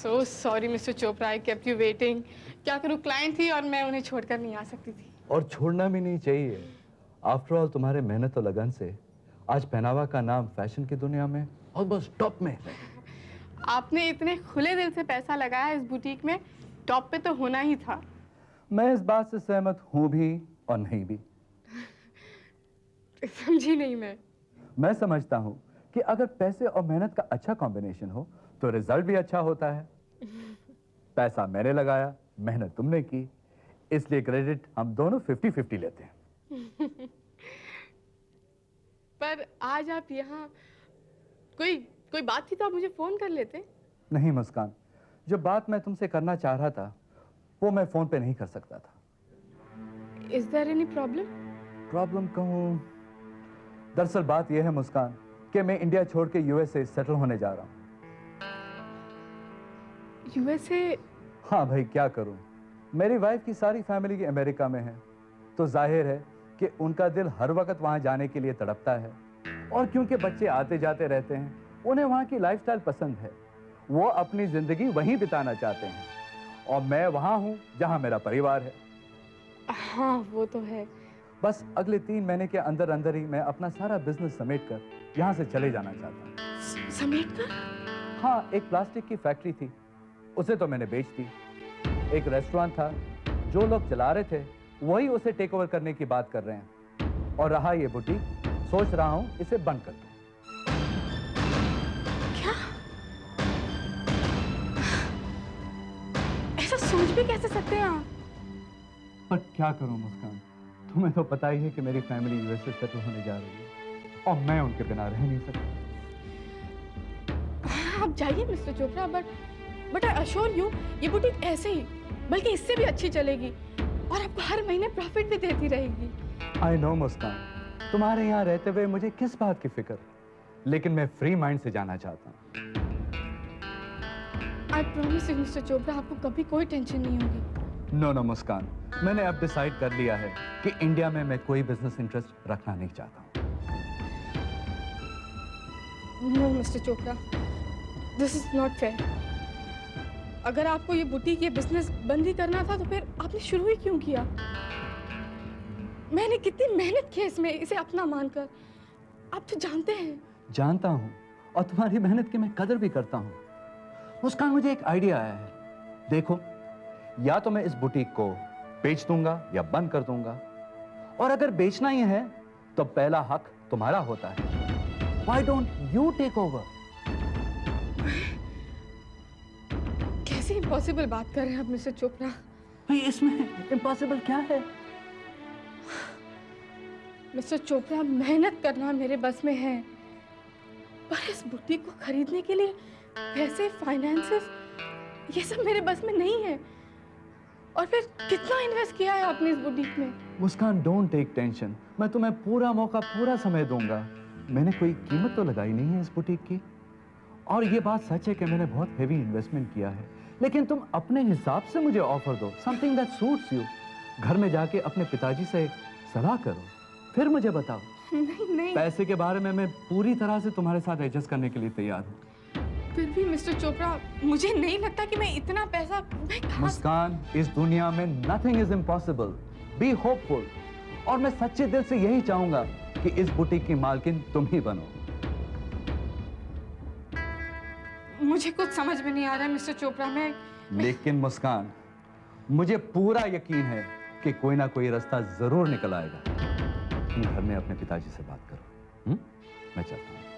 So sorry mister Chopra, I kept you waiting. क्या करूँ, client थी और मैं उन्हें छोड़कर नहीं आ सकती थी। और छोड़ना भी नहीं चाहिए। आफ्टर ऑल तुम्हारे मेहनत और लगन से आज पहनावा का नाम फैशन की दुनिया में ऑलमोस्ट टॉप में है। आपने इतने खुले दिल से पैसा लगाया इस बुटीक में, टॉप पे तो होना ही था। मैं इस बात से सहमत हूं भी और नहीं भी। समझी नहीं मैं समझता हूं कि अगर पैसे और मेहनत का अच्छा कॉम्बिनेशन हो तो रिजल्ट भी अच्छा होता है। पैसा मैंने लगाया, मेहनत तुमने की, इसलिए क्रेडिट हम दोनों 50-50 लेते हैं। पर आज आप यहाँ कोई बात थी तो आप मुझे फोन कर लेते। नहीं मुस्कान, जो बात मैं तुमसे करना चाह रहा था वो मैं फोन पे नहीं कर सकता था। Is there any problem? Problem कहूं, दरअसल बात यह है मुस्कान कि मैं इंडिया छोड़ के यूएसए सेटल होने जा रहा हूं। यूएसए? हाँ भाई, क्या करूं, मेरी वाइफ की सारी फैमिली अमेरिका में है, तो जाहिर है कि उनका दिल हर वक्त वहां जाने के लिए तड़पता है। और क्योंकि बच्चे आते जाते रहते हैं, उन्हें वहां की लाइफस्टाइल पसंद है, वो अपनी जिंदगी वहीं बिताना चाहते हैं। और मैं वहां हूं जहां मेरा परिवार है। हाँ वो तो है। बस अगले 3 महीने के अंदर अंदर ही मैं अपना सारा बिजनेस समेट कर यहाँ से चले जाना चाहता हूँ। समेट कर? हाँ, एक प्लास्टिक की फैक्ट्री थी, उसे तो मैंने बेच दी। एक रेस्टोरेंट था, जो लोग चला रहे थे वही उसे टेक ओवर करने की बात कर रहे हैं। और रहा ये बुटीक, सोच रहा हूँ इसे बंद कर दूं। क्या? ऐसा सोच भी कैसे सकते हैं आप? पर क्या करूं मुस्कान, तुम्हें तो पता ही है कि मेरी फैमिली यूएसए सेटल होने जा रही है और मैं उनके बिना रह नहीं सकता। आप जाइए mister Chopra, but I assure you ये बुटीक ऐसे ही बल्कि इससे भी अच्छी चलेगी और आपको हर महीने प्रॉफिट भी देती रहेगी। आई नो मुस्कान, तुम्हारे यहाँ रहते हुए मुझे किस बात की फिक्र, लेकिन मैं फ्री माइंड से जाना चाहता हूँ। I promise you mister Chopra, आपको कभी कोई टेंशन नहीं होगी। नो मुस्कान, मैंने अब डिसाइड कर लिया है कि इंडिया में मैं कोई बिजनेस इंटरेस्ट रखना नहीं चाहता हूँ। No mister Chopra, this is not fair. अगर आपको ये बुटीक, ये बिजनेस बंद ही करना था तो फिर आपने शुरू ही क्यों किया? मैंने कितनी मेहनत की इसमें, इसे अपना मानकर। आप तो जानते हैं। जानता हूँ, और तुम्हारी मेहनत की मैं कदर भी करता हूँ। मुस्कान, मुझे एक आइडिया आया है। देखो, या तो मैं इस बुटीक को बेच दूंगा या बंद कर दूंगा, और अगर बेचना ही है तो पहला हक तुम्हारा होता है। Why don't you take over? कैसी इम्पॉसिबल बात कर रहे हैं आप मिस्टर चोपड़ा? भाई, इसमें इम्पॉसिबल क्या है? मिस्टर चोपड़ा, मेहनत करना मेरे बस में है, पर इस बुटीक को खरीदने के लिए पैसे, फाइनेंसेस, ये सब मेरे बस में नहीं है। और फिर कितना इन्वेस्ट किया है आपने इस बुटीक में? मुस्कान, डोंट टेक टेंशन, मैं तुम्हें पूरा मौका, पूरा समय दूंगा। मैंने कोई कीमत तो लगाई नहीं है इस बुटीक की, और ये बात सच है कि मैंने बहुत हेवी इन्वेस्टमेंट किया है, लेकिन तुम अपने हिसाब से मुझे ऑफर दो, समथिंग दैट सूट्स यू। घर में जाके अपने पिताजी से सलाह करो, फिर मुझे बताओ। नहीं। पैसे के बारे में मैं पूरी तरह से तुम्हारे साथ एडजस्ट करने के लिए तैयार हूँ। फिर भी मिस्टर चोपड़ा, मुझे नहीं लगता कि मैं इतना पैसा मुस्कान, इस दुनिया में nothing is impossible, be hopeful. और मैं सच्चे दिल से यही चाहूंगा कि इस बुटीक की मालकिन तुम ही बनो। मुझे कुछ समझ में नहीं आ रहा है मिस्टर चोपड़ा। लेकिन मुस्कान, मुझे पूरा यकीन है कि कोई ना कोई रास्ता जरूर निकल आएगा। तुम घर में अपने पिताजी से बात करो। मैं चलता हूँ।